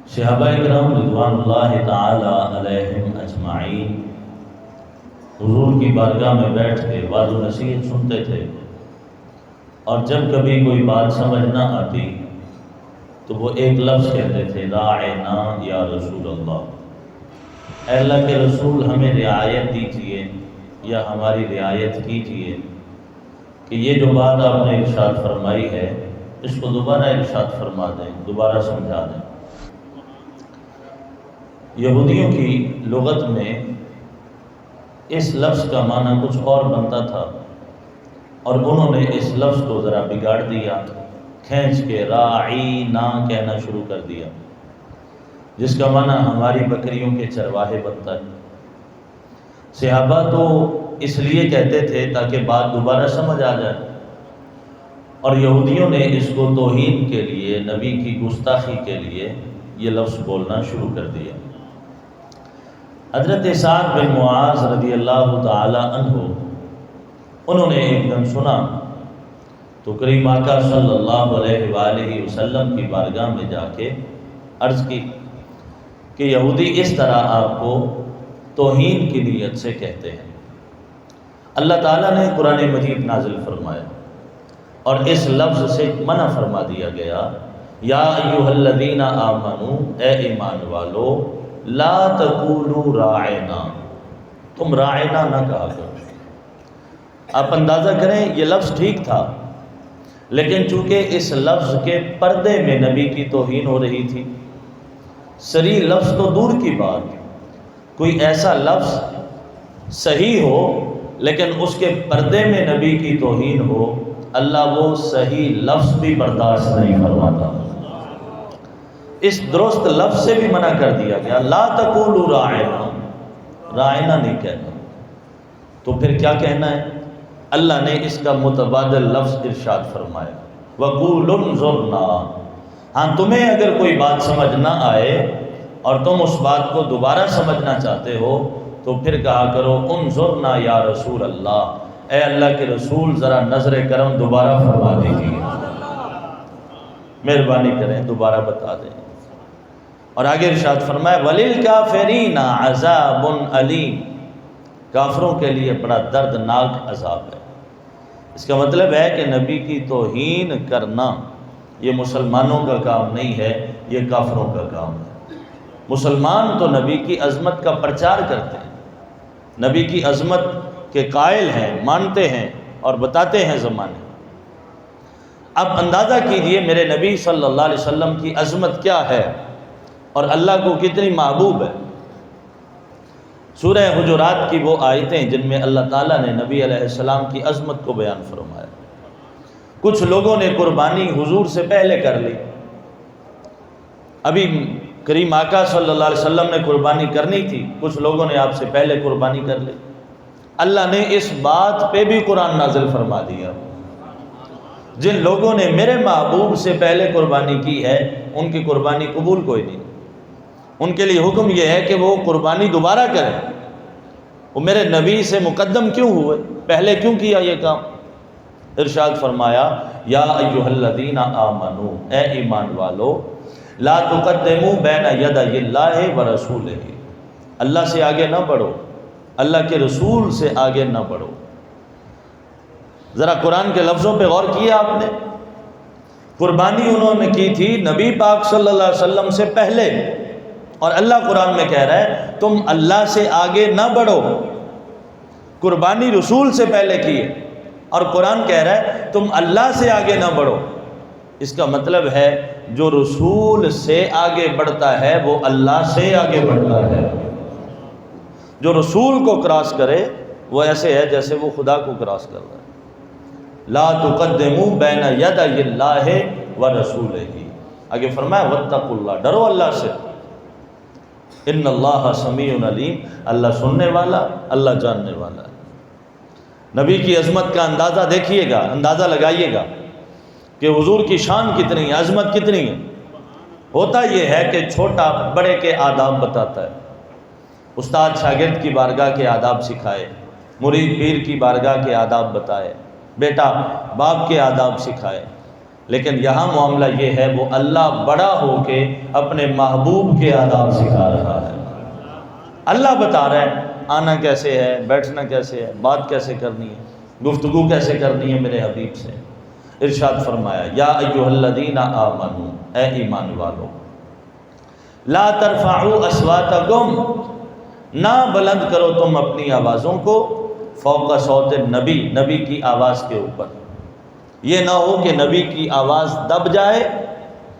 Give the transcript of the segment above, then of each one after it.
صحابہ کرام رضوان اللہ تعالی علیہم اجمعین حضور کی بارگاہ میں بیٹھ کے وعظ و نصیحت سنتے تھے، اور جب کبھی کوئی بات سمجھ نہ آتی تو وہ ایک لفظ کہتے تھے، راعنا یا رسول اللہ، اے اللہ کے رسول ہمیں رعایت دیجیے یا ہماری رعایت کیجیے کہ یہ جو بات آپ نے ارشاد فرمائی ہے اس کو دوبارہ ارشاد فرما دیں، دوبارہ سمجھا دیں۔ یہودیوں کی لغت میں اس لفظ کا معنی کچھ اور بنتا تھا، اور انہوں نے اس لفظ کو ذرا بگاڑ دیا، کھینچ کے راعینا کہنا شروع کر دیا، جس کا معنی ہماری بکریوں کے چرواہے بنتا ہے۔ صحابہ تو اس لیے کہتے تھے تاکہ بات دوبارہ سمجھ آ جائے، اور یہودیوں نے اس کو توہین کے لیے، نبی کی گستاخی کے لیے یہ لفظ بولنا شروع کر دیا۔ حضرت سعد بن معاذ رضی اللہ تعالی عنہ انہوں نے ایک دن سنا تو کریم آقا صلی اللہ علیہ وآلہ وسلم کی بارگاہ میں جا کے عرض کی کہ یہودی اس طرح آپ کو توہین کی نیت سے کہتے ہیں۔ اللہ تعالیٰ نے قرآن مجید نازل فرمایا اور اس لفظ سے منع فرما دیا گیا، یا ایھا الذین آمنوا، اے ایمان والو، لا تقولوا راعنا، تم راعنا نہ کہا کرو۔ آپ اندازہ کریں یہ لفظ ٹھیک تھا، لیکن چونکہ اس لفظ کے پردے میں نبی کی توہین ہو رہی تھی، صریح لفظ تو دور کی بات، کوئی ایسا لفظ صحیح ہو لیکن اس کے پردے میں نبی کی توہین ہو، اللہ وہ صحیح لفظ بھی برداشت نہیں فرماتا۔ اس درست لفظ سے بھی منع کر دیا گیا، لا تقولوا راعنا، راعنا نہیں کہنا۔ تو پھر کیا کہنا ہے؟ اللہ نے اس کا متبادل لفظ ارشاد فرمایا، وَقُولُوا انظُرْنَا۔ ہاں تمہیں اگر کوئی بات سمجھ نہ آئے اور تم اس بات کو دوبارہ سمجھنا چاہتے ہو تو پھر کہا کرو، انظرنا یا رسول اللہ، اے اللہ کے رسول ذرا نظر کرم دوبارہ فرما دیجیے، مہربانی کریں دوبارہ بتا دیں۔ اور آگے ارشاد فرمایا، وَلِلْكَافِرِينَ عَذَابٌ عَلِيمٌ، کافروں کے لیے بڑا دردناک عذاب ہے۔ اس کا مطلب ہے کہ نبی کی توہین کرنا یہ مسلمانوں کا کام نہیں ہے، یہ کافروں کا کام ہے۔ مسلمان تو نبی کی عظمت کا پرچار کرتے ہیں، نبی کی عظمت کے قائل ہیں، مانتے ہیں اور بتاتے ہیں زمانے۔ اب اندازہ کیجئے میرے نبی صلی اللہ علیہ وسلم کی عظمت کیا ہے اور اللہ کو کتنی محبوب ہے۔ سورہ حجرات کی وہ آیتیں جن میں اللہ تعالیٰ نے نبی علیہ السلام کی عظمت کو بیان فرمایا۔ کچھ لوگوں نے قربانی حضور سے پہلے کر لی، ابھی کریم آقا صلی اللہ علیہ وسلم نے قربانی کرنی تھی، کچھ لوگوں نے آپ سے پہلے قربانی کر لی۔ اللہ نے اس بات پہ بھی قرآن نازل فرما دیا، جن لوگوں نے میرے محبوب سے پہلے قربانی کی ہے ان کی قربانی قبول کوئی نہیں، ان کے لیے حکم یہ ہے کہ وہ قربانی دوبارہ کریں۔ وہ میرے نبی سے مقدم کیوں ہوئے، پہلے کیوں کیا یہ کام؟ ارشاد فرمایا، یا ایھا الذین آمنوا، اے ایمان والو، لا تقدموا بین یدی اللہ ورسولہ، اللہ سے آگے نہ بڑھو، اللہ کے رسول سے آگے نہ بڑھو۔ ذرا قرآن کے لفظوں پہ غور کیا آپ نے؟ قربانی انہوں نے کی تھی نبی پاک صلی اللہ علیہ وسلم سے پہلے، اور اللہ قرآن میں کہہ رہا ہے تم اللہ سے آگے نہ بڑھو، قربانی رسول سے پہلے کی ہے، اور قرآن کہہ رہا ہے تم اللہ سے آگے نہ بڑھو۔ اس کا مطلب ہے جو رسول سے آگے بڑھتا ہے وہ اللہ سے آگے بڑھتا ہے۔ جو رسول کو کراس کرے وہ ایسے ہے جیسے وہ خدا کو کراس کر رہا ہے۔ لا تقدموا بین یدی اللہ ورسولہ، آگے فرمایا واتقوا اللہ، ڈرو اللہ سے، ان اللہ سمیع علیم، اللہ سننے والا، اللہ جاننے والا ہے۔ نبی کی عظمت کا اندازہ دیکھیے گا، اندازہ لگائیے گا کہ حضور کی شان کتنی ہے، عظمت کتنی ہے۔ ہوتا یہ ہے کہ چھوٹا بڑے کے آداب بتاتا ہے، استاد شاگرد کی بارگاہ کے آداب سکھائے، مرید پیر کی بارگاہ کے آداب بتائے، بیٹا باپ کے آداب سکھائے، لیکن یہاں معاملہ یہ ہے وہ اللہ بڑا ہو کے اپنے محبوب کے آداب سکھا رہا ہے۔ اللہ بتا رہا ہے آنا کیسے ہے، بیٹھنا کیسے ہے، بات کیسے کرنی ہے، گفتگو کیسے کرنی ہے میرے حبیب سے۔ ارشاد فرمایا یا ایھا الذین آمنوا، اے ایمان والو، لا ترفعوا اصواتکم، نہ بلند کرو تم اپنی آوازوں کو، فوق صوت نبی، نبی کی آواز کے اوپر۔ یہ نہ ہو کہ نبی کی آواز دب جائے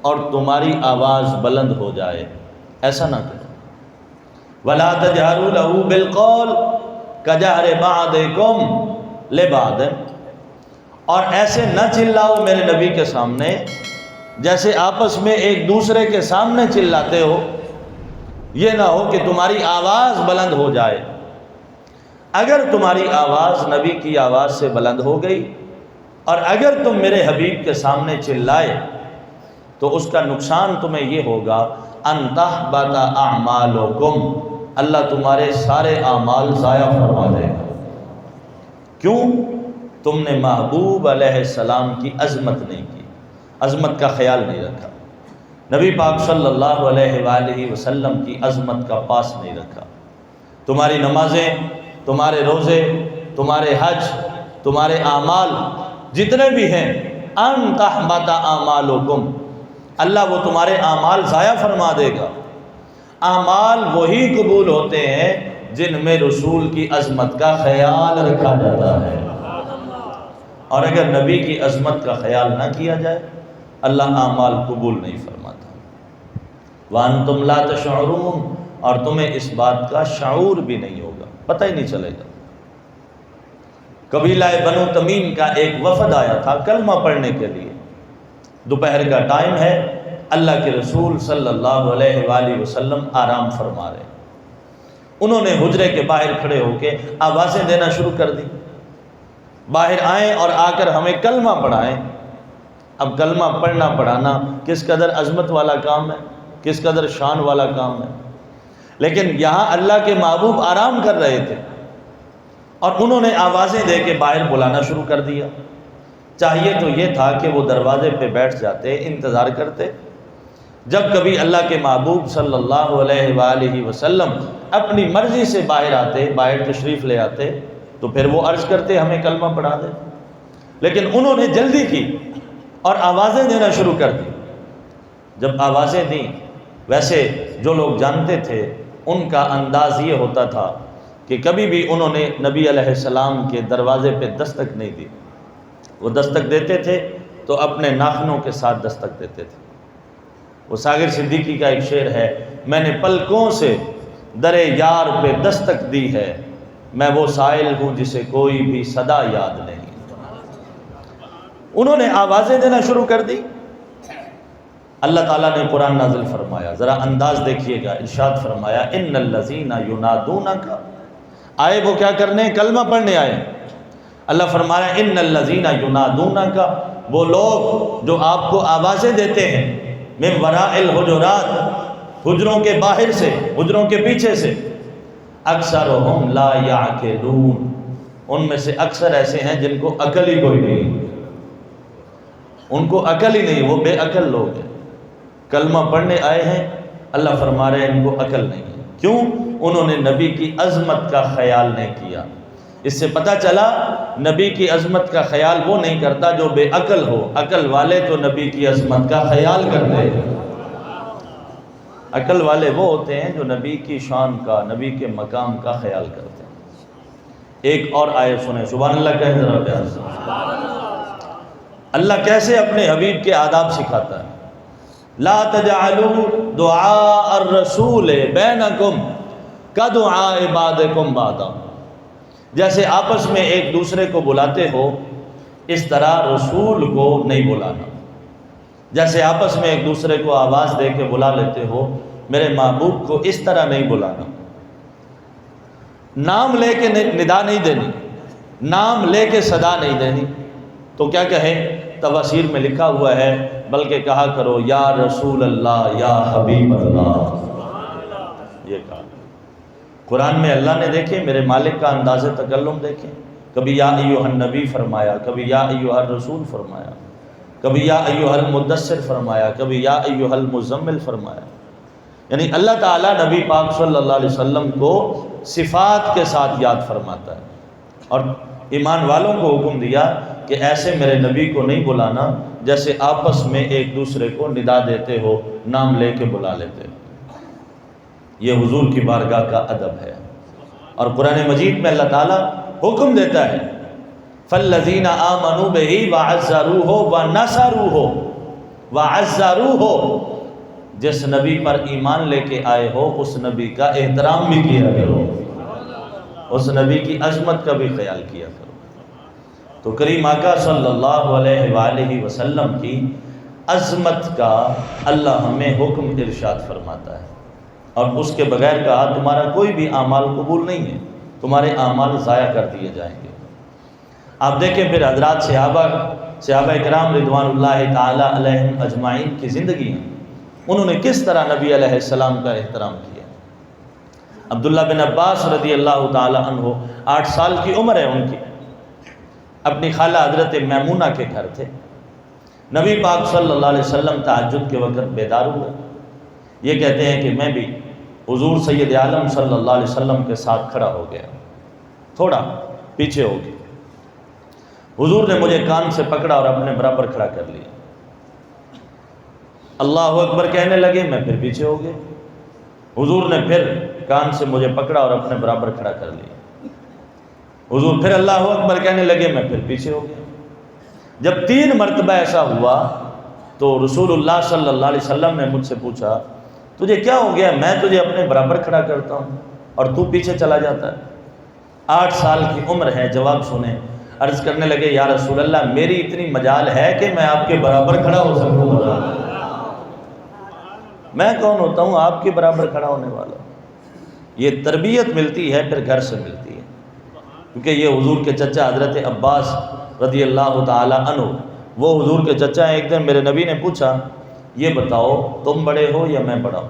اور تمہاری آواز بلند ہو جائے، ایسا نہ کرو۔ وَلَا تَجْهَرُوا لَهُ بِالْقَوْلِ كَجَهْرِ بَعْضِكُمْ لِبَعْضٍ، اور ایسے نہ چلاؤ میرے نبی کے سامنے جیسے آپس میں ایک دوسرے کے سامنے چلاتے ہو۔ یہ نہ ہو کہ تمہاری آواز بلند ہو جائے۔ اگر تمہاری آواز نبی کی آواز سے بلند ہو گئی اور اگر تم میرے حبیب کے سامنے چلائے تو اس کا نقصان تمہیں یہ ہوگا ان تحبط اعمالکم، اللہ تمہارے سارے اعمال ضائع فرما دے گا۔ کیوں؟ تم نے محبوب علیہ السلام کی عظمت نہیں کی، عظمت کا خیال نہیں رکھا، نبی پاک صلی اللہ علیہ وآلہ وسلم کی عظمت کا پاس نہیں رکھا۔ تمہاری نمازیں، تمہارے روزے، تمہارے حج، تمہارے اعمال جتنے بھی ہیں، ان تحبط اعمالکم، اللہ وہ تمہارے اعمال ضائع فرما دے گا۔ اعمال وہی قبول ہوتے ہیں جن میں رسول کی عظمت کا خیال رکھا جاتا ہے، اور اگر نبی کی عظمت کا خیال نہ کیا جائے اللہ اعمال قبول نہیں فرماتا۔ وَأَنْتُمْ لَا تَشْعُرُونَ، اور تمہیں اس بات کا شعور بھی نہیں ہوگا، پتہ ہی نہیں چلے گا۔ قبیلہ بنو تمیم کا ایک وفد آیا تھا کلمہ پڑھنے کے لیے، دوپہر کا ٹائم ہے، اللہ کے رسول صلی اللہ علیہ وآلہ وسلم آرام فرما رہے، انہوں نے حجرے کے باہر کھڑے ہو کے آوازیں دینا شروع کر دی، باہر آئیں اور آ کر ہمیں کلمہ پڑھائیں۔ اب کلمہ پڑھنا پڑھانا کس قدر عظمت والا کام ہے، کس قدر شان والا کام ہے، لیکن یہاں اللہ کے محبوب آرام کر رہے تھے اور انہوں نے آوازیں دے کے باہر بلانا شروع کر دیا۔ چاہیے تو یہ تھا کہ وہ دروازے پہ بیٹھ جاتے، انتظار کرتے، جب کبھی اللہ کے محبوب صلی اللہ علیہ وآلہ وسلم اپنی مرضی سے باہر آتے، باہر تشریف لے آتے تو پھر وہ عرض کرتے ہمیں کلمہ پڑھا دے، لیکن انہوں نے جلدی کی اور آوازیں دینا شروع کر دی۔ جب آوازیں دیں، ویسے جو لوگ جانتے تھے ان کا انداز یہ ہوتا تھا کہ کبھی بھی انہوں نے نبی علیہ السلام کے دروازے پہ دستک نہیں دی، وہ دستک دیتے تھے تو اپنے ناخنوں کے ساتھ دستک دیتے تھے۔ وہ ساغر صدیقی کا ایک شعر ہے، میں نے پلکوں سے در یار پہ دستک دی ہے، میں وہ سائل ہوں جسے کوئی بھی صدا یاد نہیں۔ انہوں نے آوازیں دینا شروع کر دی۔ اللہ تعالیٰ نے قرآن نازل فرمایا، ذرا انداز دیکھیے گا، ارشاد فرمایا ان الذین ینادونک، آئے وہ کیا کرنے؟ کلمہ پڑھنے آئے۔ اللہ فرمایا ان الذین ینادونک، وہ لوگ جو آپ کو آوازیں دیتے ہیں، من وراء الحجرات، حجروں کے باہر سے، حجروں کے پیچھے سے، اکثرہم لا یعقلون، ان میں سے اکثر ایسے ہیں جن کو عقل ہی کوئی نہیں، ان کو عقل ہی نہیں، وہ بے عقل لوگ ہیں، کلمہ پڑھنے آئے ہیں، اللہ فرما رہے ہیں ان کو عقل نہیں ہے۔ کیوں؟ انہوں نے نبی کی عظمت کا خیال نہیں کیا۔ اس سے پتہ چلا نبی کی عظمت کا خیال وہ نہیں کرتا جو بے عقل ہو، عقل والے تو نبی کی عظمت کا خیال کرتے ہیں۔ عقل والے وہ ہوتے ہیں جو نبی کی شان کا، نبی کے مقام کا خیال کرتے ہیں۔ ایک اور آیت سنیں، سبحان اللہ کہیں ذرا پیار سے۔ اللہ کیسے اپنے حبیب کے آداب سکھاتا ہے، لا تجعلوا دعاء الرسول بینکم کدعاء بعضکم بعضا، جیسے آپس میں ایک دوسرے کو بلاتے ہو اس طرح رسول کو نہیں بلانا، جیسے آپس میں ایک دوسرے کو آواز دے کے بلا لیتے ہو، میرے محبوب کو اس طرح نہیں بلانا۔ نام لے کے ندا نہیں دینی، نام لے کے صدا نہیں دینی، تو کیا کہیں؟ تفاسیر میں لکھا ہوا ہے، بلکہ کہا کرو یا رسول اللہ، یا حبیب اللہ، یہ کہا۔ قرآن میں اللہ نے دیکھیں میرے مالک کا انداز تکلم دیکھیں، کبھی یا ایھا النبی فرمایا، کبھی یا ایھا الرسول فرمایا۔ کبھی یا ایھا المدثر فرمایا، کبھی یا ایھا المزمل فرمایا۔ یعنی اللہ تعالیٰ نبی پاک صلی اللہ علیہ وسلم کو صفات کے ساتھ یاد فرماتا ہے، اور ایمان والوں کو حکم دیا کہ ایسے میرے نبی کو نہیں بلانا جیسے آپس میں ایک دوسرے کو ندا دیتے ہو، نام لے کے بلا لیتے ہو۔ یہ حضور کی بارگاہ کا ادب ہے۔ اور قرآن مجید میں اللہ تعالیٰ حکم دیتا ہے فَالَّذِينَ آمَنُوا بِهِ وَعَزَّرُوهُ وَنَصَرُوهُ وَعَزَّرُوهُ، جس نبی پر ایمان لے کے آئے ہو اس نبی کا احترام بھی کیا کرو، اس نبی کی عظمت کا بھی خیال کیا کرو۔ تو کریم آقا صلی اللہ علیہ وآلہ وسلم کی عظمت کا اللہ ہمیں حکم ارشاد فرماتا ہے، اور اس کے بغیر کہا تمہارا کوئی بھی اعمال قبول نہیں ہے، تمہارے اعمال ضائع کر دیے جائیں گے۔ آپ دیکھیں پھر حضرات صحابہ کرام رضوان اللہ تعالی علیہم اجمعین کی زندگی ہیں، انہوں نے کس طرح نبی علیہ السلام کا احترام کیا۔ عبداللہ بن عباس رضی اللہ تعالی عنہ 8 سال کی عمر ہے ان کی، اپنی خالہ حضرت میمونہ کے گھر تھے۔ نبی پاک صلی اللہ علیہ وسلم تہجد کے وقت بیدار ہوئے، یہ کہتے ہیں کہ میں بھی حضور سید عالم صلی اللہ علیہ وسلم کے ساتھ کھڑا ہو گیا، تھوڑا پیچھے ہو گیا۔ حضور نے مجھے کان سے پکڑا اور اپنے برابر کھڑا کر لیا، اللہ اکبر کہنے لگے، میں پھر پیچھے ہو گیا۔ حضور نے پھر کان سے مجھے پکڑا اور اپنے برابر کھڑا کر لیا، حضور پھر اللہ اکبر کہنے لگے، میں پھر پیچھے ہو گیا۔ جب 3 مرتبہ ایسا ہوا تو رسول اللہ صلی اللہ علیہ وسلم نے مجھ سے پوچھا تجھے کیا ہو گیا، میں تجھے اپنے برابر کھڑا کرتا ہوں اور تو پیچھے چلا جاتا ہے۔ 8 سال کی عمر ہے، جواب سنیں۔ عرض کرنے لگے یا رسول اللہ میری اتنی مجال ہے کہ میں آپ کے برابر کھڑا ہو سکوں، میں کون ہوتا ہوں آپ کے برابر کھڑا ہونے والا۔ یہ تربیت ملتی ہے پھر گھر سے ملتی ہے، کیونکہ یہ حضور کے چچا حضرت عباس رضی اللہ تعالی عنہ، وہ حضور کے چچا ہیں۔ ایک دن میرے نبی نے پوچھا یہ بتاؤ تم بڑے ہو یا میں بڑا ہوں؟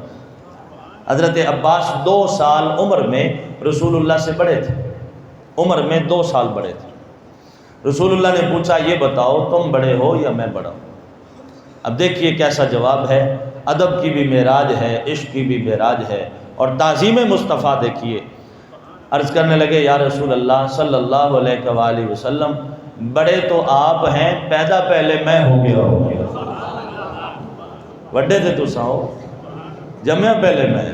حضرت عباس 2 سال عمر میں رسول اللہ سے بڑے تھے، عمر میں 2 سال بڑے تھے۔ رسول اللہ نے پوچھا یہ بتاؤ تم بڑے ہو یا میں بڑا ہوں؟ اب دیکھیے کیسا جواب ہے، ادب کی بھی معراج ہے، عشق کی بھی معراج ہے، اور تعظیم مصطفیٰ دیکھیے۔ عرض کرنے لگے یا رسول اللہ صلی اللہ علیہ وآلہ وسلم بڑے تو آپ ہیں، پیدا پہلے میں ہو گیا ہوں، وڈے تھے تو ساؤ جمع پہلے میں۔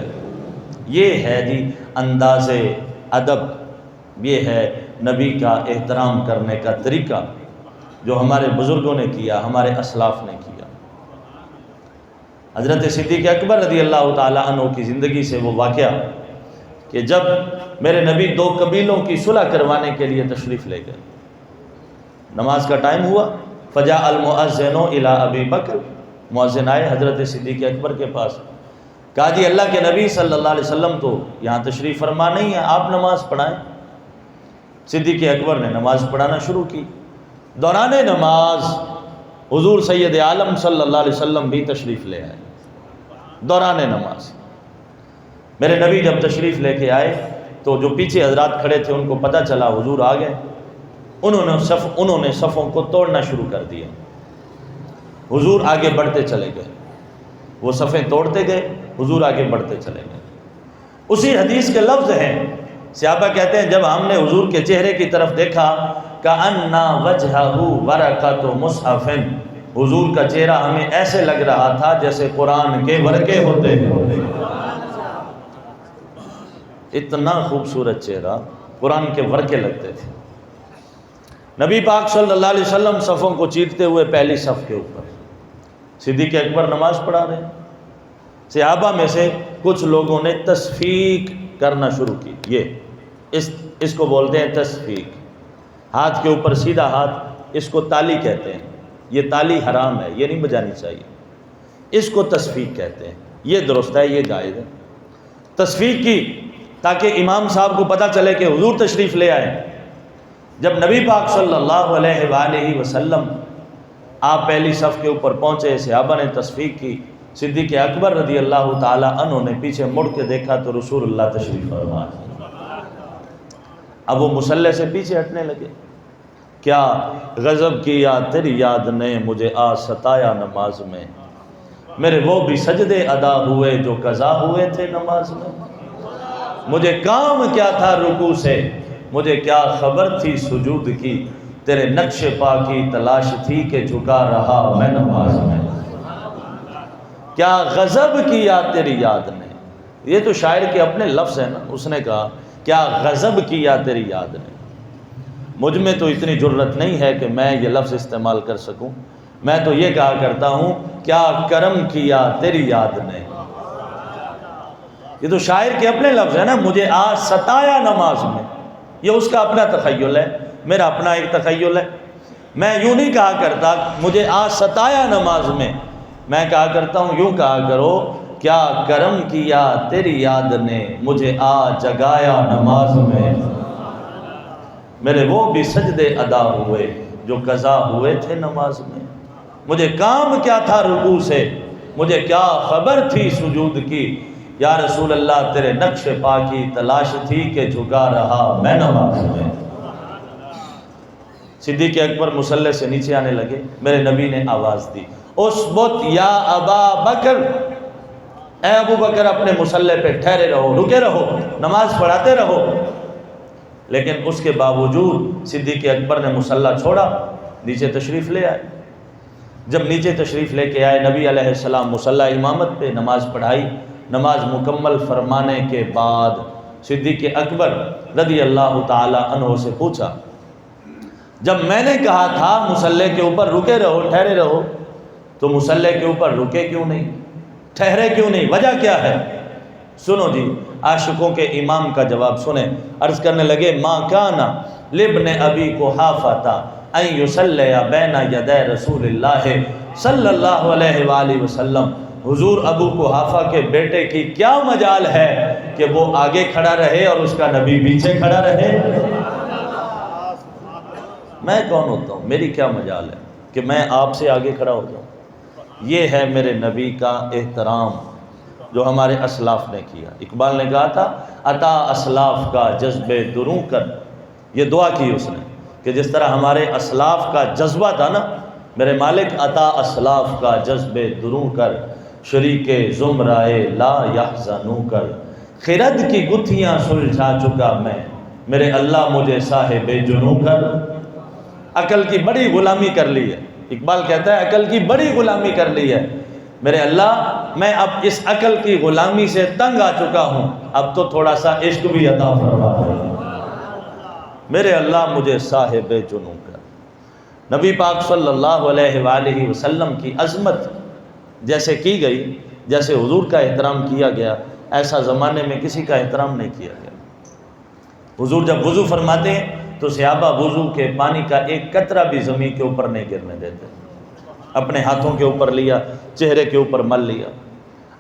یہ ہے جی انداز ادب، یہ ہے نبی کا احترام کرنے کا طریقہ جو ہمارے بزرگوں نے کیا، ہمارے اسلاف نے کیا۔ حضرت صدیق اکبر رضی اللہ تعالی عنہ کی زندگی سے وہ واقعہ کہ جب میرے نبی 2 قبیلوں کی صلح کروانے کے لیے تشریف لے گئے، نماز کا ٹائم ہوا، فجاء المؤذن الی ابی بکر، مؤذن آئے حضرت صدیق اکبر کے پاس، کہا جی اللہ کے نبی صلی اللہ علیہ وسلم تو یہاں تشریف فرما نہیں ہے، آپ نماز پڑھائیں۔ صدیق اکبر نے نماز پڑھانا شروع کی۔ دوران نماز حضور سید عالم صلی اللہ علیہ وسلم بھی تشریف لے آئے۔ دوران نماز میرے نبی جب تشریف لے کے آئے تو جو پیچھے حضرات کھڑے تھے ان کو پتہ چلا حضور آ گئے، انہوں نے صفوں کو توڑنا شروع کر دیا۔ حضور آگے بڑھتے چلے گئے، وہ صفیں توڑتے گئے، حضور آگے بڑھتے چلے گئے۔ اسی حدیث کے لفظ ہیں، صحابہ کہتے ہیں جب ہم نے حضور کے چہرے کی طرف دیکھا کأنَّ وَجْهَهُ وَرَقَةُ مُصْحَفٍ، حضور کا چہرہ ہمیں ایسے لگ رہا تھا جیسے قرآن کے ورقے ہوتے ہیں، اتنا خوبصورت چہرہ، قرآن کے ورقے لگتے تھے۔ نبی پاک صلی اللہ علیہ وسلم صفوں کو چیرتے ہوئے پہلی صف کے اوپر، صدیق اکبر نماز پڑھا رہے ہیں۔ صحابہ میں سے کچھ لوگوں نے تصفیق کرنا شروع کی، یہ اس کو بولتے ہیں تصفیق، ہاتھ کے اوپر سیدھا ہاتھ، اس کو تالی کہتے ہیں۔ یہ تالی حرام ہے، یہ نہیں بجانی چاہیے، اس کو تصفیق کہتے ہیں، یہ درست ہے، یہ جائز ہے۔ تصفیق کی تاکہ امام صاحب کو پتہ چلے کہ حضور تشریف لے آئے۔ جب نبی پاک صلی اللہ علیہ وآلہ وسلم آپ پہلی صف کے اوپر پہنچے، صحابہ نے تصفیق کی، صدیق اکبر رضی اللہ تعالی عنہ نے پیچھے مڑ کے دیکھا تو رسول اللہ تشریف فرما۔ اب وہ مصلی سے پیچھے ہٹنے لگے، کیا غضب کیا تیری یاد نے مجھے آ ستایا نماز میں، میرے وہ بھی سجدے ادا ہوئے جو قضا ہوئے تھے نماز میں، مجھے کام کیا تھا رکوع سے، مجھے کیا خبر تھی سجود کی، تیرے نقش پا کی تلاش تھی کہ جھکا رہا میں نماز میں، کیا غضب کیا تیری یاد نے۔ یہ تو شاعر کے اپنے لفظ ہیں نا، اس نے کہا کیا غضب کیا تیری یاد نے۔ مجھ میں تو اتنی جرت نہیں ہے کہ میں یہ لفظ استعمال کر سکوں، میں تو یہ کہا کرتا ہوں کیا کرم کیا تیری یاد نے۔ یہ تو شاعر کے اپنے لفظ ہیں نا، مجھے آج ستایا نماز میں، یہ اس کا اپنا تخیل ہے، میرا اپنا ایک تخیل ہے۔ میں یوں نہیں کہا کرتا مجھے آج ستایا نماز میں، میں کہا کرتا ہوں یوں کہا کرو کیا کرم کیا تیری یاد نے مجھے آج جگایا نماز میں، میرے وہ بھی سجدے ادا ہوئے جو قضا ہوئے تھے نماز میں، مجھے کام کیا تھا رکوع سے، مجھے کیا خبر تھی سجود کی، یا رسول اللہ تیرے نقش پا کی تلاش تھی کہ جھکا رہا میں نماز میں۔ صدیق اکبر مصلی سے نیچے آنے لگے، میرے نبی نے آواز دی اسبت یا ابا بکر، اے ابو بکر اپنے مصلی پہ ٹھہرے رہو، رکے رہو، نماز پڑھاتے رہو۔ لیکن اس کے باوجود صدیق اکبر نے مصلی چھوڑا، نیچے تشریف لے آئے۔ جب نیچے تشریف لے کے آئے نبی علیہ السلام مصلی امامت پہ نماز پڑھائی، نماز مکمل فرمانے کے بعد صدیق اکبر رضی اللہ تعالی عنہ سے پوچھا جب میں نے کہا تھا مصلی کے اوپر رکے رہو ٹھہرے رہو تو مصلی کے اوپر رکے کیوں نہیں، ٹھہرے کیوں نہیں، وجہ کیا ہے؟ سنو جی عاشقوں کے امام کا جواب سنیں۔ عرض کرنے لگے ما کانا لابن ابی قحافہ ان یصلی بین یدی رسول اللہ صلی اللہ علیہ وآلہ وسلم، حضور ابو قحافہ کے بیٹے کی کیا مجال ہے کہ وہ آگے کھڑا رہے اور اس کا نبی پیچھے کھڑا رہے؟ میں کون ہوتا ہوں، میری کیا مجال ہے کہ میں آپ سے آگے کھڑا ہو جاؤں؟ یہ ہے میرے نبی کا احترام جو ہمارے اسلاف نے کیا۔ اقبال نے کہا تھا عطا اسلاف کا جذب دروں کر، یہ دعا کی اس نے کہ جس طرح ہمارے اسلاف کا جذبہ تھا نا، میرے مالک عطا اسلاف کا جذب دروں کر، شریک زمرائے لا یحزنوں کر، خرد کی گتھیاں سلجھا چکا میں، میرے اللہ مجھے صاحب جنوں کر۔ عقل کی بڑی غلامی کر لی ہے، اقبال کہتا ہے عقل کی بڑی غلامی کر لی ہے، میرے اللہ میں اب اس عقل کی غلامی سے تنگ آ چکا ہوں، اب تو تھوڑا سا عشق بھی عطا فرما دے، میرے اللہ مجھے صاحب جنوں کر۔ نبی پاک صلی اللہ علیہ وآلہ وسلم کی عظمت جیسے کی گئی، جیسے حضور کا احترام کیا گیا، ایسا زمانے میں کسی کا احترام نہیں کیا گیا۔ حضور جب وضو فرماتے ہیں تو صحابہ وضو کے پانی کا ایک قطرہ بھی زمین کے اوپر نہیں گرنے دیتے، اپنے ہاتھوں کے اوپر لیا، چہرے کے اوپر مل لیا۔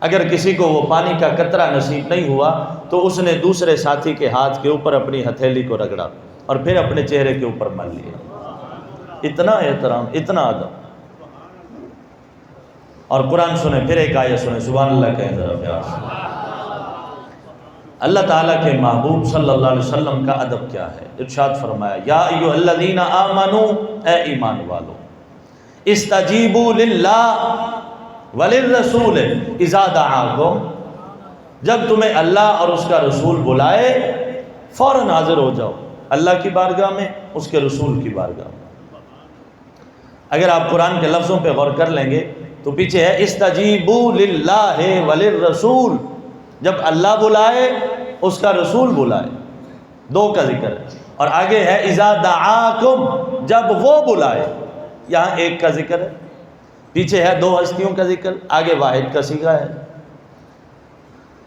اگر کسی کو وہ پانی کا قطرہ نصیب نہیں ہوا تو اس نے دوسرے ساتھی کے ہاتھ کے اوپر اپنی ہتھیلی کو رگڑا اور پھر اپنے چہرے کے اوپر مل لیا۔ اتنا احترام، اتنا ادب۔ اور قرآن سنیں، پھر ایک آیت سنیں، سبحان اللہ کہیں ذرا پیار سے۔ اللہ تعالیٰ کے محبوب صلی اللہ علیہ وسلم کا ادب کیا ہے؟ ارشاد فرمایا یا ایھا الذین آمنوا، اے ایمان والو، استجیبوا للہ وللرسول اذا دعاکم، جب تمہیں اللہ اور اس کا رسول بلائے فوراً حاضر ہو جاؤ، اللہ کی بارگاہ میں، اس کے رسول کی بارگاہ میں۔ اگر آپ قرآن کے لفظوں پہ غور کر لیں گے تو پیچھے ہے استجیبوا للہ وللرسول، جب اللہ بلائے اس کا رسول بلائے، دو کا ذکر ہے، اور آگے ہے اذا دعاکم، جب وہ بلائے، یہاں ایک کا ذکر ہے، پیچھے ہے دو ہستیوں کا ذکر، آگے واحد کا صیغہ ہے۔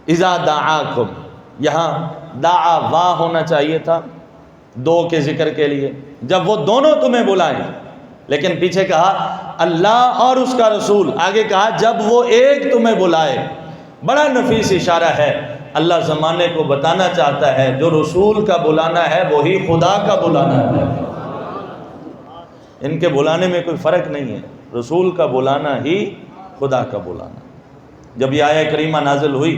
اذا دعاکم، یہاں دعا وا ہونا چاہیے تھا دو کے ذکر کے لیے، جب وہ دونوں تمہیں بلائیں، لیکن پیچھے کہا اللہ اور اس کا رسول، آگے کہا جب وہ ایک تمہیں بلائے۔ بڑا نفیس اشارہ ہے، اللہ زمانے کو بتانا چاہتا ہے جو رسول کا بلانا ہے وہی خدا کا بلانا ہے، ان کے بلانے میں کوئی فرق نہیں ہے، رسول کا بلانا ہی خدا کا بلانا۔ جب یہ آیہ کریمہ نازل ہوئی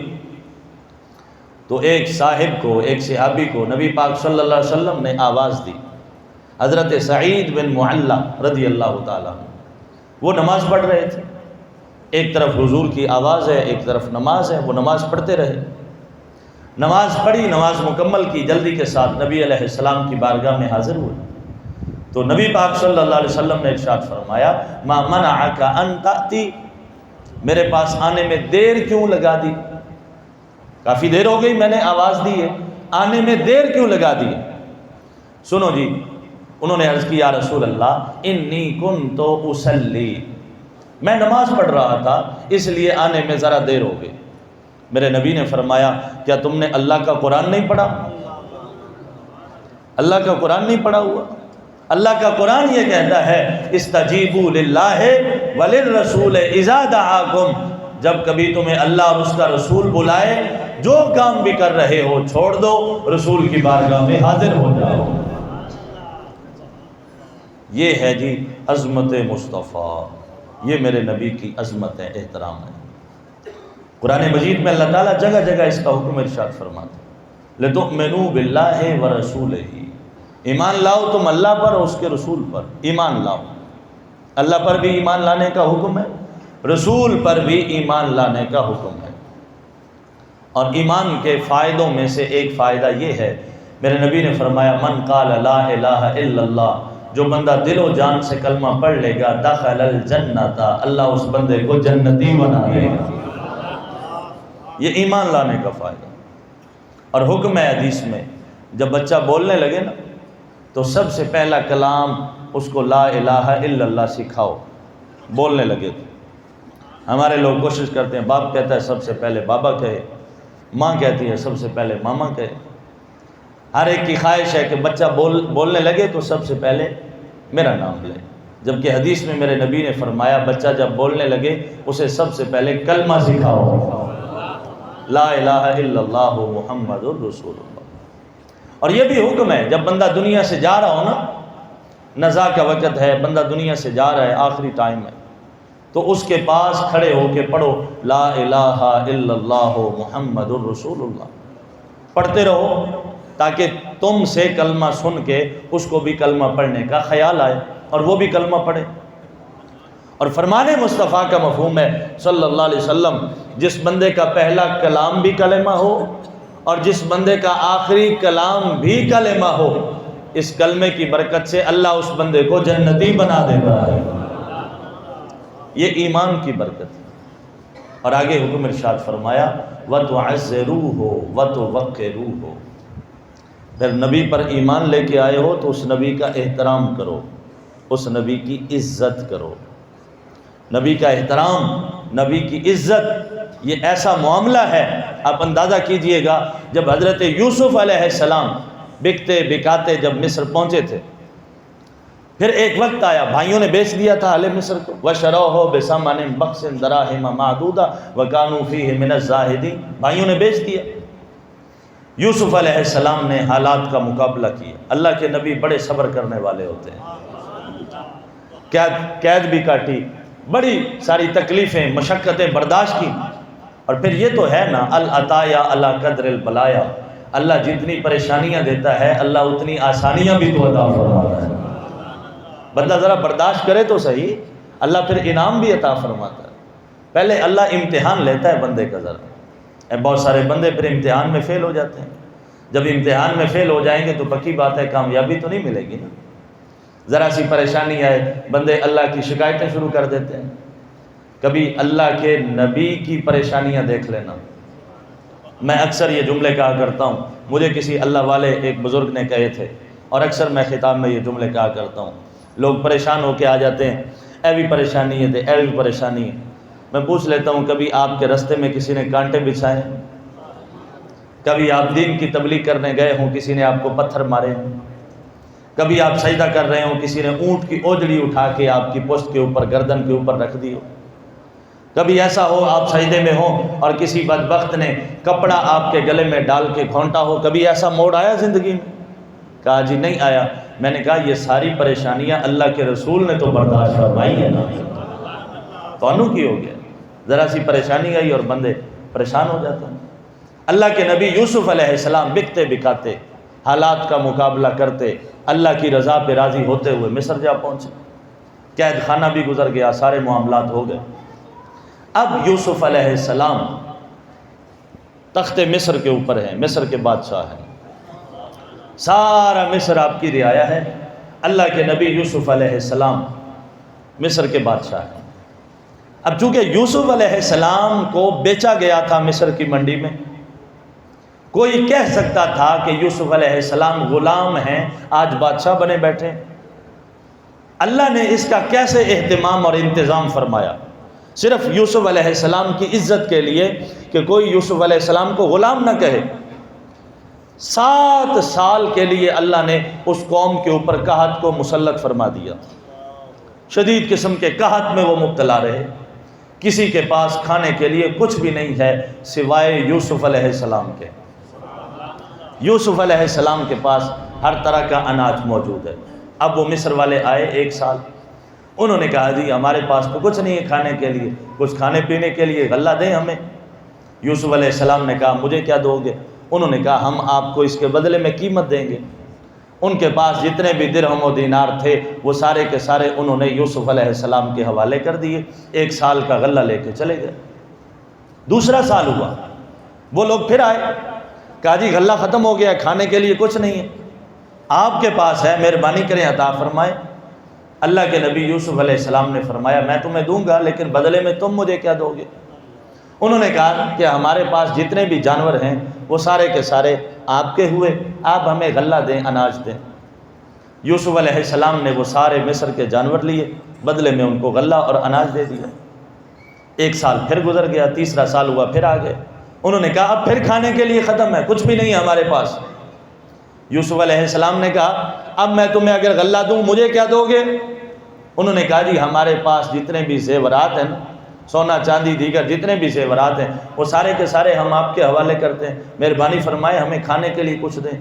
تو ایک صاحب کو، ایک صحابی کو نبی پاک صلی اللہ علیہ وسلم نے آواز دی، حضرت سعید بن معلّہ رضی اللہ تعالیٰ عنہ، وہ نماز پڑھ رہے تھے، ایک طرف حضور کی آواز ہے، ایک طرف نماز ہے، وہ نماز پڑھتے رہے، نماز پڑھی، نماز مکمل کی، جلدی کے ساتھ نبی علیہ السلام کی بارگاہ میں حاضر ہوئے تو نبی پاک صلی اللہ علیہ وسلم نے ارشاد فرمایا ما منعک ان تأتی، میرے پاس آنے میں دیر کیوں لگا دی؟ کافی دیر ہو گئی، میں نے آواز دی ہے، آنے میں دیر کیوں لگا دی؟ سنو جی، انہوں نے عرض کی یا رسول اللہ انی کنت اصلی، میں نماز پڑھ رہا تھا اس لیے آنے میں ذرا دیر ہو گئی۔ میرے نبی نے فرمایا کیا تم نے اللہ کا قرآن نہیں پڑھا؟ اللہ کا قرآن نہیں پڑھا ہوا؟ اللہ کا قرآن یہ کہتا ہے استجیبوا للہ وللرسول اذا دعاکم، جب کبھی تمہیں اللہ اور اس کا رسول بلائے، جو کام بھی کر رہے ہو چھوڑ دو، رسول کی بارگاہ میں حاضر ہو جاؤ۔ یہ ہے جی عظمت مصطفیٰ، یہ میرے نبی کی عظمت ہے، احترام ہے۔ قرآن مجید میں اللہ تعالیٰ جگہ جگہ اس کا حکم ارشاد فرماتا ہے لِتُؤْمِنُوا بِاللَّهِ وَرَسُولِهِ، ایمان لاؤ تم اللہ پر اور اس کے رسول پر، ایمان لاؤ۔ اللہ پر بھی ایمان لانے کا حکم ہے، رسول پر بھی ایمان لانے کا حکم ہے۔ اور ایمان کے فائدوں میں سے ایک فائدہ یہ ہے، میرے نبی نے فرمایا من قال لا الہ الا اللہ، جو بندہ دل و جان سے کلمہ پڑھ لے گا دخل الجنت، اللہ اس بندے کو جنتی بنا دے گا۔ یہ ایمان لانے کا فائدہ۔ اور حکم ہے حدیث میں جب بچہ بولنے لگے نا تو سب سے پہلا کلام اس کو لا الہ الا اللہ سکھاؤ، بولنے لگے تو ہمارے لوگ کوشش کرتے ہیں، باپ کہتا ہے سب سے پہلے بابا کہے، ماں کہتی ہے سب سے پہلے ماما کہے، ہر ایک کی خواہش ہے کہ بچہ بولنے لگے تو سب سے پہلے میرا نام لے، جبکہ حدیث میں میرے نبی نے فرمایا بچہ جب بولنے لگے اسے سب سے پہلے کلمہ سکھاؤ، لا الہ الا اللہ محمد الرسول اللہ۔ اور یہ بھی حکم ہے جب بندہ دنیا سے جا رہا ہو نا، نزا کا وقت ہے، بندہ دنیا سے جا رہا ہے، آخری ٹائم ہے، تو اس کے پاس کھڑے ہو کے پڑھو لا الہ الا اللہ محمد الرسول اللہ، پڑھتے رہو تاکہ تم سے کلمہ سن کے اس کو بھی کلمہ پڑھنے کا خیال آئے اور وہ بھی کلمہ پڑھے۔ اور فرمان مصطفیٰ کا مفہوم ہے صلی اللہ علیہ وسلم، جس بندے کا پہلا کلام بھی کلمہ ہو اور جس بندے کا آخری کلام بھی کلمہ ہو، اس کلمے کی برکت سے اللہ اس بندے کو جنتی بنا دیتا ہے۔ یہ ایمان کی برکت ہے۔ اور آگے حکم ارشاد فرمایا وَتُعَزِّرُوهُ وَتُوَقِّرُوهُ، پھر نبی پر ایمان لے کے آئے ہو تو اس نبی کا احترام کرو، اس نبی کی عزت کرو۔ نبی کا احترام، نبی کی عزت، یہ ایسا معاملہ ہے، آپ اندازہ کیجئے گا جب حضرت یوسف علیہ السلام بکتے بکاتے جب مصر پہنچے تھے، پھر ایک وقت آیا بھائیوں نے بیچ دیا تھا اہل مصر کو، وَشَرَوْهُ بِثَمَنٍ بَخْسٍ دَرَاهِمَ مَعْدُودَةٍ وَكَانُوا فِيهِ مِنَ الزَّاهِدِينَ، بھائیوں نے بیچ دیا۔ یوسف علیہ السلام نے حالات کا مقابلہ کیا، اللہ کے نبی بڑے صبر کرنے والے ہوتے ہیں، قید بھی کاٹی، بڑی ساری تکلیفیں مشقتیں برداشت کی، اور پھر یہ تو ہے نا العطایا علی قدر البلایا، اللہ جتنی پریشانیاں دیتا ہے اللہ اتنی آسانیاں بھی تو عطا فرماتا ہے۔ بندہ ذرا برداشت کرے تو صحیح، اللہ پھر انعام بھی عطا فرماتا ہے۔ پہلے اللہ امتحان لیتا ہے بندے کا ذرا، بہت سارے بندے پھر امتحان میں فیل ہو جاتے ہیں، جب امتحان میں فیل ہو جائیں گے تو پکی بات ہے کامیابی تو نہیں ملے گی نا۔ ذرا سی پریشانی آئے بندے اللہ کی شکایتیں شروع کر دیتے ہیں۔ کبھی اللہ کے نبی کی پریشانیاں دیکھ لینا۔ میں اکثر یہ جملے کہا کرتا ہوں، مجھے کسی اللہ والے ایک بزرگ نے کہے تھے، اور اکثر میں خطاب میں یہ جملے کہا کرتا ہوں، لوگ پریشان ہو کے آ جاتے ہیں، اے بھی پریشانی ہے اے بھی پریشانی ہے۔ میں پوچھ لیتا ہوں کبھی آپ کے رستے میں کسی نے کانٹے بچھائے؟ کبھی آپ دین کی تبلیغ کرنے گئے ہوں کسی نے آپ کو پتھر مارے؟ کبھی آپ سجدہ کر رہے ہوں کسی نے اونٹ کی اوجڑی اٹھا کے آپ کی پشت کے اوپر گردن کے اوپر رکھ دی ہو؟ کبھی ایسا ہو آپ سجدے میں ہوں اور کسی بدبخت نے کپڑا آپ کے گلے میں ڈال کے گھونٹا ہو؟ کبھی ایسا موڑ آیا زندگی میں؟ کہا جی نہیں آیا۔ میں نے کہا یہ ساری پریشانیاں اللہ کے رسول نے تو برداشت فرمائی ہے نا، تو کی ہو گیا؟ ذرا سی پریشانی آئی اور بندے پریشان ہو جاتے ہیں۔ اللہ کے نبی یوسف علیہ السلام بکتے بکاتے حالات کا مقابلہ کرتے اللہ کی رضا پہ راضی ہوتے ہوئے مصر جا پہنچے، قید خانہ بھی گزر گیا، سارے معاملات ہو گئے۔ اب یوسف علیہ السلام تخت مصر کے اوپر ہیں، مصر کے بادشاہ ہیں، سارا مصر آپ کی رعایا ہے۔ اللہ کے نبی یوسف علیہ السلام مصر کے بادشاہ ہیں۔ اب چونکہ یوسف علیہ السلام کو بیچا گیا تھا مصر کی منڈی میں، کوئی کہہ سکتا تھا کہ یوسف علیہ السلام غلام ہیں، آج بادشاہ بنے بیٹھے۔ اللہ نے اس کا کیسے اہتمام اور انتظام فرمایا، صرف یوسف علیہ السلام کی عزت کے لیے کہ کوئی یوسف علیہ السلام کو غلام نہ کہے۔ 7 سال کے لیے اللہ نے اس قوم کے اوپر قحط کو مسلط فرما دیا، شدید قسم کے قحط میں وہ مبتلا رہے، کسی کے پاس کھانے کے لیے کچھ بھی نہیں ہے سوائے یوسف علیہ السلام کے۔ یوسف علیہ السلام کے پاس ہر طرح کا اناج موجود ہے۔ اب وہ مصر والے آئے 1 سال، انہوں نے کہا جی ہمارے پاس تو کچھ نہیں ہے کھانے کے لیے، کچھ کھانے پینے کے لیے غلہ دیں ہمیں۔ یوسف علیہ السلام نے کہا مجھے کیا دو گے؟ انہوں نے کہا ہم آپ کو اس کے بدلے میں قیمت دیں گے۔ ان کے پاس جتنے بھی درہم و دینار تھے وہ سارے کے سارے انہوں نے یوسف علیہ السلام کے حوالے کر دیے، 1 سال کا غلہ لے کے چلے گئے۔ دوسرا سال ہوا، وہ لوگ پھر آئے، کہا جی غلہ ختم ہو گیا، کھانے کے لیے کچھ نہیں ہے، آپ کے پاس ہے، مہربانی کریں عطا فرمائیں۔ اللہ کے نبی یوسف علیہ السلام نے فرمایا میں تمہیں دوں گا لیکن بدلے میں تم مجھے کیا دو گے؟ انہوں نے کہا کہ ہمارے پاس جتنے بھی جانور ہیں وہ سارے کے سارے آپ کے ہوئے، آپ ہمیں غلہ دیں، اناج دیں۔ یوسف علیہ السلام نے وہ سارے مصر کے جانور لیے، بدلے میں ان کو غلہ اور اناج دے دیا۔ 1 سال پھر گزر گیا، تیسرا سال ہوا، پھر آ گئے۔ انہوں نے کہا اب پھر کھانے کے لیے ختم ہے، کچھ بھی نہیں ہے ہمارے پاس۔ یوسف علیہ السلام نے کہا اب میں تمہیں اگر غلہ دوں مجھے کیا دو گے؟ انہوں نے کہا جی ہمارے پاس جتنے بھی زیورات ہیں، سونا چاندی دیگر جتنے بھی زیورات ہیں وہ سارے کے سارے ہم آپ کے حوالے کرتے ہیں، مہربانی فرمائے ہمیں کھانے کے لیے کچھ دیں۔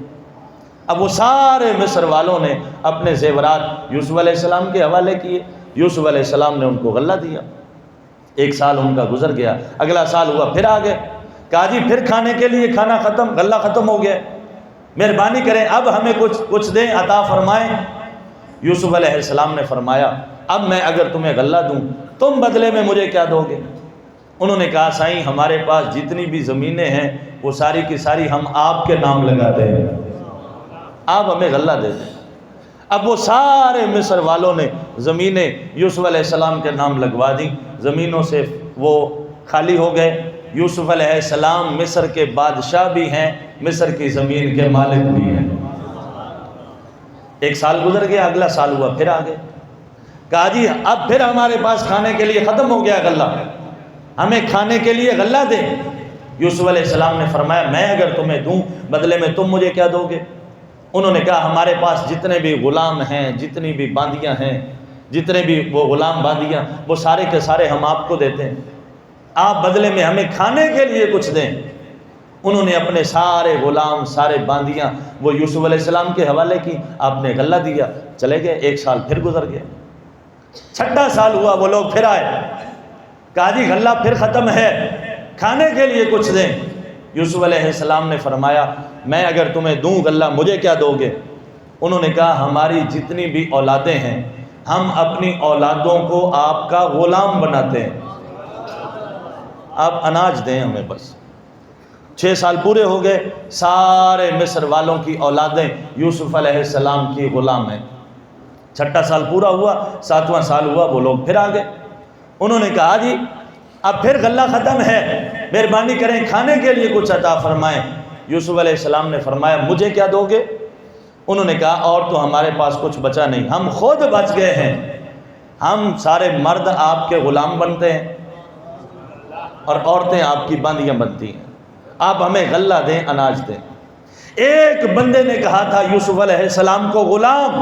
اب وہ سارے مصر والوں نے اپنے زیورات یوسف علیہ السلام کے حوالے کیے، یوسف علیہ السلام نے ان کو غلہ دیا۔ 1 سال ان کا گزر گیا، اگلا سال ہوا، پھر آ گئے، کہا جی پھر کھانے کے لیے کھانا ختم، غلہ ختم ہو گیا، مہربانی کریں اب ہمیں کچھ دیں، عطا فرمائیں۔ یوسف علیہ السلام نے فرمایا اب میں اگر تمہیں غلہ دوں تم بدلے میں مجھے کیا دو گے؟ انہوں نے کہا سائیں ہمارے پاس جتنی بھی زمینیں ہیں وہ ساری کی ساری ہم آپ کے نام لگا دیں، آپ ہمیں غلہ دے دیں۔ اب وہ سارے مصر والوں نے زمینیں یوسف علیہ السلام کے نام لگوا دیں، زمینوں سے وہ خالی ہو گئے۔ یوسف علیہ السلام مصر کے بادشاہ بھی ہیں، مصر کی زمین کے مالک بھی ہیں۔ 1 سال گزر گیا، اگلا سال ہوا، پھر آ گئے، کہا جی اب پھر ہمارے پاس کھانے کے لیے ختم ہو گیا غلہ، ہمیں کھانے کے لیے غلہ دیں۔ یوسف علیہ السلام نے فرمایا میں اگر تمہیں دوں بدلے میں تم مجھے کیا دو گے؟ انہوں نے کہا ہمارے پاس جتنے بھی غلام ہیں، جتنی بھی باندیاں ہیں، جتنے بھی وہ غلام باندیاں وہ سارے کے سارے ہم آپ کو دیتے ہیں، آپ بدلے میں ہمیں کھانے کے لیے کچھ دیں۔ انہوں نے اپنے سارے غلام، سارے باندیاں وہ یوسف علیہ السلام کے حوالے کی، آپ نے غلہ دیا، چلے گئے۔ 1 سال پھر گزر گیا، 6واں سال ہوا، وہ لوگ پھر آئے، کہا جی غلہ پھر ختم ہے، کھانے کے لیے کچھ دیں۔ یوسف علیہ السلام نے فرمایا میں اگر تمہیں دوں غلہ مجھے کیا دو گے؟ انہوں نے کہا ہماری جتنی بھی اولادیں ہیں ہم اپنی اولادوں کو آپ کا غلام بناتے ہیں، آپ اناج دیں ہمیں بس۔ 6 سال پورے ہو گئے، سارے مصر والوں کی اولادیں یوسف علیہ السلام کی غلام ہیں۔ 6واں سال پورا ہوا، 7واں سال ہوا، وہ لوگ پھر آ گئے۔ انہوں نے کہا جی اب پھر غلہ ختم ہے، مہربانی کریں کھانے کے لیے کچھ عطا فرمائیں۔ یوسف علیہ السلام نے فرمایا مجھے کیا دو گے؟ انہوں نے کہا اور تو ہمارے پاس کچھ بچا نہیں، ہم خود بچ گئے ہیں، ہم سارے مرد آپ کے غلام بنتے ہیں اور عورتیں آپ کی باندیاں بنتی ہیں، آپ ہمیں غلہ دیں، اناج دیں۔ ایک بندے نے کہا تھا یوسف علیہ السلام کو غلام،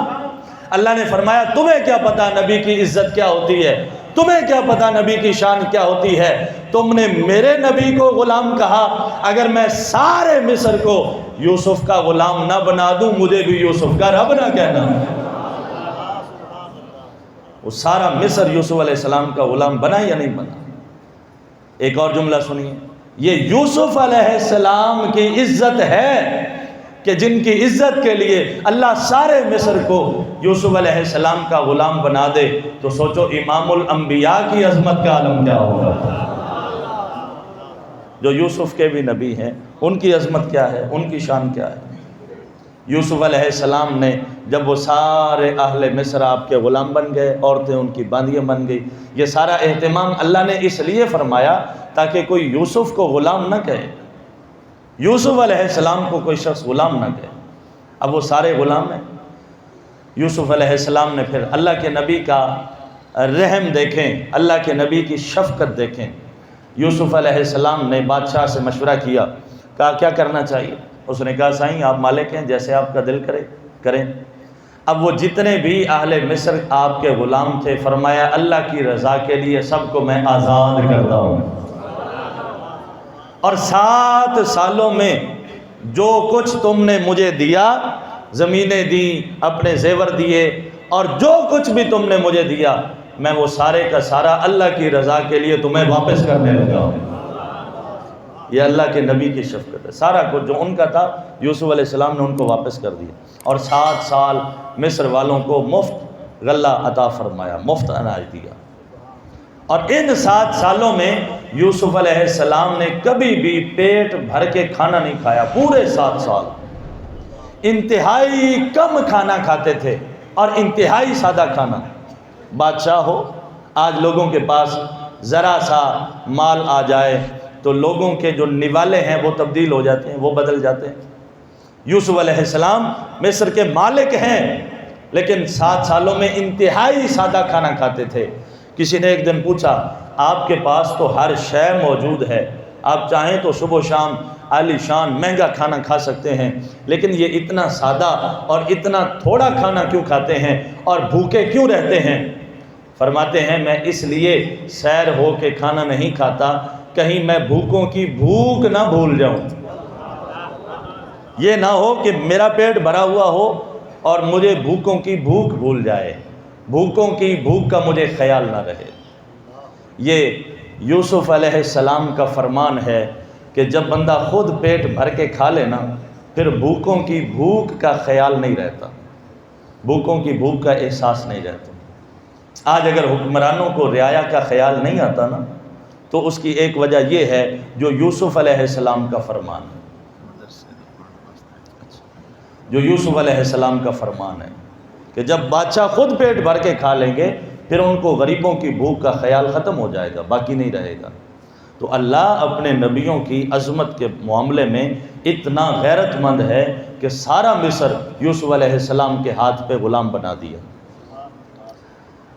اللہ نے فرمایا تمہیں کیا پتا نبی کی عزت کیا ہوتی ہے، تمہیں کیا پتا نبی کی شان کیا ہوتی ہے، تم نے میرے نبی کو غلام کہا، اگر میں سارے مصر کو یوسف کا غلام نہ بنا دوں مجھے بھی یوسف کا رب نہ کہنا۔ وہ سارا مصر یوسف علیہ السلام کا غلام بنا یا نہیں بنا؟ ایک اور جملہ سنیے، یہ یوسف علیہ السلام کی عزت ہے کہ جن کی عزت کے لیے اللہ سارے مصر کو یوسف علیہ السلام کا غلام بنا دے، تو سوچو امام الانبیاء کی عظمت کا عالم کیا ہوگا؟ جو یوسف کے بھی نبی ہیں، ان کی عظمت کیا ہے، ان کی شان کیا ہے؟ یوسف علیہ السلام نے جب وہ سارے اہل مصر آپ کے غلام بن گئے، عورتیں ان کی باندیاں بن گئی، یہ سارا اہتمام اللہ نے اس لیے فرمایا تاکہ کوئی یوسف کو غلام نہ کہے، یوسف علیہ السلام کو کوئی شخص غلام نہ کہے۔ اب وہ سارے غلام ہیں۔ یوسف علیہ السلام نے پھر اللہ کے نبی کا رحم دیکھیں، اللہ کے نبی کی شفقت دیکھیں۔ یوسف علیہ السلام نے بادشاہ سے مشورہ کیا، کہا کیا کرنا چاہیے؟ اس نے کہا سائیں آپ مالک ہیں، جیسے آپ کا دل کرے کریں۔ اب وہ جتنے بھی اہل مصر آپ کے غلام تھے، فرمایا اللہ کی رضا کے لیے سب کو میں آزاد کرتا ہوں، اور 7 سالوں میں جو کچھ تم نے مجھے دیا، زمینیں دی، اپنے زیور دیے، اور جو کچھ بھی تم نے مجھے دیا، میں وہ سارے کا سارا اللہ کی رضا کے لیے تمہیں واپس کرنے لگا ہوں۔ یہ اللہ کے نبی کی شفقت ہے۔ سارا کچھ جو ان کا تھا یوسف علیہ السلام نے ان کو واپس کر دیا، اور 7 سال مصر والوں کو مفت غلہ عطا فرمایا، مفت اناج دیا۔ اور ان 7 سالوں میں یوسف علیہ السلام نے کبھی بھی پیٹ بھر کے کھانا نہیں کھایا، پورے 7 سال انتہائی کم کھانا کھاتے تھے، اور انتہائی سادہ کھانا۔ بادشاہ ہو، آج لوگوں کے پاس ذرا سا مال آ جائے تو لوگوں کے جو نوالے ہیں وہ تبدیل ہو جاتے ہیں، وہ بدل جاتے ہیں۔ یوسف علیہ السلام مصر کے مالک ہیں، لیکن 7 سالوں میں انتہائی سادہ کھانا کھاتے تھے۔ کسی نے ایک دن پوچھا آپ کے پاس تو ہر شے موجود ہے، آپ چاہیں تو صبح و شام عالی شان مہنگا کھانا کھا سکتے ہیں، لیکن یہ اتنا سادہ اور اتنا تھوڑا کھانا کیوں کھاتے ہیں اور بھوکے کیوں رہتے ہیں؟ فرماتے ہیں میں اس لیے سیر ہو کے کھانا نہیں کھاتا، کہیں میں بھوکوں کی بھوک نہ بھول جاؤں، یہ نہ ہو کہ میرا پیٹ بھرا ہوا ہو اور مجھے بھوکوں کی بھوک بھول جائے، بھوکوں کی بھوک کا مجھے خیال نہ رہے۔ یہ یوسف علیہ السلام کا فرمان ہے کہ جب بندہ خود پیٹ بھر کے کھا لینا، پھر بھوکوں کی بھوک کا خیال نہیں رہتا، بھوکوں کی بھوک کا احساس نہیں رہتا۔ آج اگر حکمرانوں کو رعایا کا خیال نہیں آتا نا، تو اس کی ایک وجہ یہ ہے جو یوسف علیہ السلام کا فرمان ہے، جو یوسف علیہ السلام کا فرمان ہے کہ جب بادشاہ خود پیٹ بھر کے کھا لیں گے، پھر ان کو غریبوں کی بھوک کا خیال ختم ہو جائے گا، باقی نہیں رہے گا۔ تو اللہ اپنے نبیوں کی عظمت کے معاملے میں اتنا غیرت مند ہے کہ سارا مصر یوسف علیہ السلام کے ہاتھ پہ غلام بنا دیا۔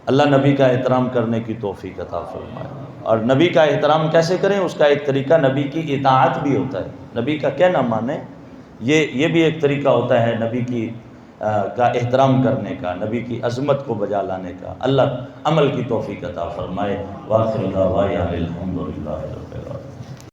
اللہ نبی کا احترام کرنے کی توفیق عطا فرمائے۔ اور نبی کا احترام کیسے کریں؟ اس کا ایک طریقہ نبی کی اطاعت بھی ہوتا ہے، نبی کا کہنا مانیں، یہ بھی ایک طریقہ ہوتا ہے نبی کی کا احترام کرنے کا، نبی کی عظمت کو بجا لانے کا۔ اللہ عمل کی توفیق عطا فرمائے۔ وآخر دعوانا الحمدللہ رب العالمین۔